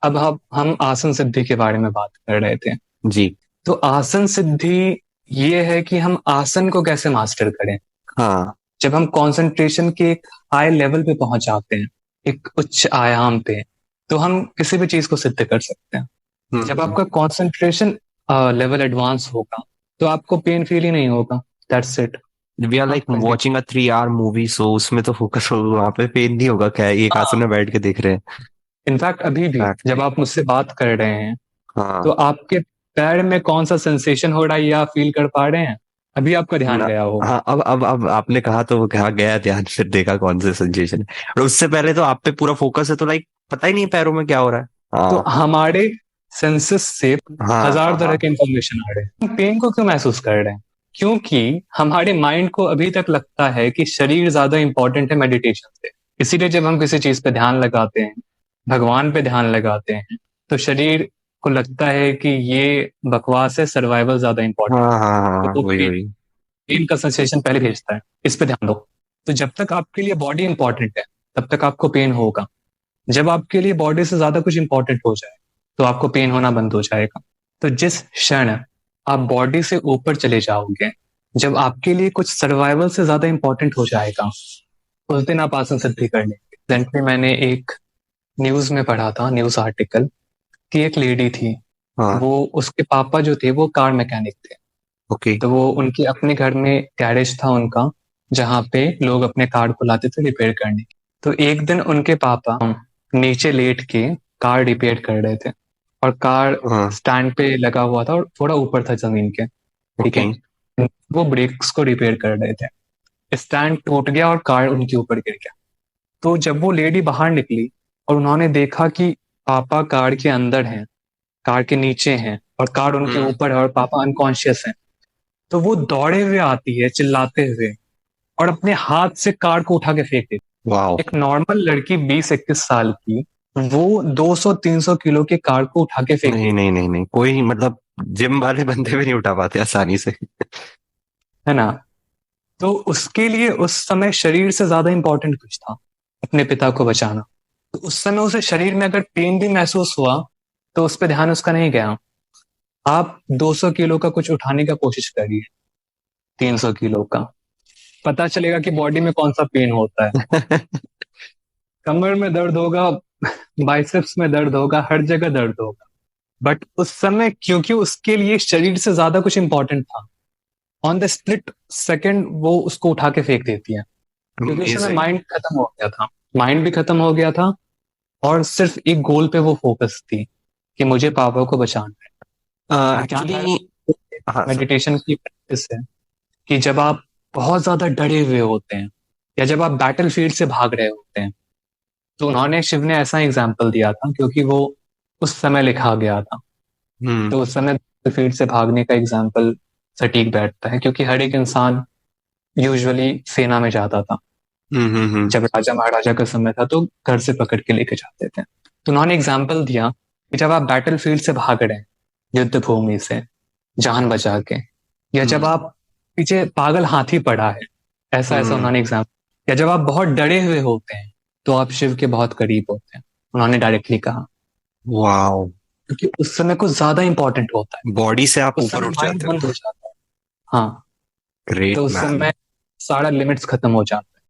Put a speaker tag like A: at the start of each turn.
A: अब हम आसन सिद्धि के बारे में बात कर रहे थे।
B: जी।
A: तो आसन सिद्धि ये है कि हम आसन को कैसे मास्टर करें।
B: हाँ।
A: जब हम कंसंट्रेशन के एक हाई लेवल पे पहुंच जाते हैं, एक उच्च आयाम पे, तो हम किसी भी चीज को सिद्ध कर सकते हैं। जब
B: हम्म।
A: आपका कंसंट्रेशन लेवल एडवांस होगा तो आपको पेन फील ही नहीं होगा। That's it.
B: We are like
A: आप continue.
B: Watching a 3 hour movie, so उसमें तो फोकस हो, वहां पे पेन नहीं होगा, क्या एक आसन
A: हाँ,
B: में बैठ के देख रहे हैं।
A: इनफैक्ट अभी भी जब
B: Exactly.
A: आप मुझसे बात कर रहे हैं तो
B: हाँ।
A: आपके पैर में कौन सा सेंसेशन हो रहा है ये आप फील कर पा रहे हैं। अभी आपका ध्यान गया होगा।
B: हाँ, अब आपने कहा तो वो कहा गया ध्यान, फिर देखा कौन से सेंसेशन है। और उससे पहले तो आप पे पूरा फोकस है, तो लाइक पता ही नहीं है पैरों में क्या हो रहा है।
A: तो
B: हाँ
A: हमारे सेंसेस से
B: हाँ हाँ
A: हजार तरह
B: हाँ।
A: के इंफॉर्मेशन आ रहे हैं। हम पेन को क्यों महसूस कर रहे हैं? क्योंकि हमारे माइंड को अभी तक लगता है कि शरीर ज्यादा इंपॉर्टेंट है मेडिटेशन से। इसीलिए जब हम किसी चीज पे ध्यान लगाते हैं, भगवान पे ध्यान लगाते हैं, तो शरीर को लगता है कि ये बकवास है, सर्वाइवल ज्यादा
B: हाँ
A: इंपॉर्टेंट।
B: हाँ हाँ
A: तो
B: हाँ,
A: वो
B: वही वही।
A: पेन का सेंसेशन पहले भेजता है, इस पे ध्यान दो। तो जब तक आपके लिए बॉडी इंपॉर्टेंट है तब तक आपको पेन होगा। जब आपके लिए बॉडी से ज्यादा कुछ इंपॉर्टेंट हो जाए तो आपको पेन होना बंद हो जाएगा। तो जिस क्षण आप बॉडी से ऊपर चले जाओगे, जब आपके लिए कुछ सर्वाइवल से ज्यादा इंपॉर्टेंट हो जाएगा, उस दिन आप आसन सिद्धि कर लेंगे। रिसेंटली मैंने एक न्यूज में पढ़ा था, न्यूज आर्टिकल, कि एक लेडी थी।
B: हाँ।
A: वो, उसके पापा जो थे वो कार मैकेनिक थे।
B: ओके।
A: तो वो उनके अपने घर में गैरेज था उनका, जहाँ पे लोग अपने कार को लाते थे रिपेयर करने। तो एक दिन उनके पापा नीचे लेट के कार रिपेयर कर रहे थे, और कार
B: हाँ।
A: स्टैंड पे लगा हुआ था और थोड़ा ऊपर था जमीन के। ठीक
B: ओके।
A: है। वो ब्रेक्स को रिपेयर कर रहे थे। स्टैंड टूट गया और कार उनके ऊपर गिर गया। तो जब वो लेडी बाहर निकली और उन्होंने देखा कि पापा कार के अंदर हैं, कार के नीचे हैं, और कार उनके
B: हम्म।
A: ऊपर है और पापा अनकॉन्शियस हैं, तो वो दौड़े हुए आती है चिल्लाते हुए, और अपने हाथ से कार को उठा के फेंक देती।
B: वाओ।
A: एक नॉर्मल लड़की 20-21 साल की, वो 200-300 किलो के कार को उठा के फेंक
B: नहीं
A: देती
B: नहीं नहीं नहीं, कोई मतलब जिम वाले बंदे भी नहीं उठा पाते आसानी से।
A: है ना। तो उसके लिए उस समय शरीर से ज्यादा इंपॉर्टेंट कुछ था, अपने पिता को बचाना। तो उस समय उसे शरीर में अगर पेन भी महसूस हुआ तो उस पर ध्यान उसका नहीं गया। आप 200 किलो का कुछ उठाने का कोशिश करिए, 300 किलो का, पता चलेगा कि बॉडी में कौन सा पेन होता है। कमर में दर्द होगा, बाइसेप्स में दर्द होगा, हर जगह दर्द होगा। बट उस समय क्योंकि उसके लिए शरीर से ज्यादा कुछ इंपॉर्टेंट था, ऑन द स्प्लिट सेकंड वो उसको उठा के फेंक देती है। क्योंकि उस समय
B: अमेजिंग।
A: माइंड खत्म हो गया था, माइंड भी खत्म हो गया था, और सिर्फ एक गोल पे वो फोकस थी कि मुझे पापा को बचाना है। और क्या है,
B: एक्चुअली। हाँ सर।
A: मेडिटेशन की प्रैक्टिस है कि जब आप बहुत ज्यादा डरे हुए होते हैं, या जब आप बैटल फील्ड से भाग रहे होते हैं, तो उन्होंने, शिव ने ऐसा एग्जाम्पल दिया था क्योंकि वो उस समय लिखा गया था।
B: हम्म
A: तो उस समय फील्ड से भागने का एग्जाम्पल सटीक बैठता है, क्योंकि हर एक इंसान यूजुअली सेना में जाता था।
B: हम्म।
A: जब राजा महाराजा का समय था तो घर से पकड़ के लेके जाते थे। तो उन्होंने एग्जाम्पल दिया कि जब आप बैटल फील्ड से भाग रहे हैं, युद्ध भूमि से जान बचा के, या जब
B: हम्म
A: आप पीछे पागल हाथी पड़ा है, ऐसा ऐसा
B: हम्म।
A: उन्होंने एग्जाम्पल, या जब आप बहुत डरे हुए होते हैं तो आप शिव के बहुत करीब होते हैं, उन्होंने डायरेक्टली कहा।
B: वाओ।
A: क्योंकि उस समय कुछ ज्यादा इंपॉर्टेंट होता है,
B: बॉडी से आप
A: उस
B: ऊपर
A: समय
B: उठ
A: माइंड
B: जाते हो।
A: बंद हो जाता है। हाँ।
B: ग्रेट
A: तो उस
B: मैन।
A: समय सारा लिमिट्स खत्म हो जाता है।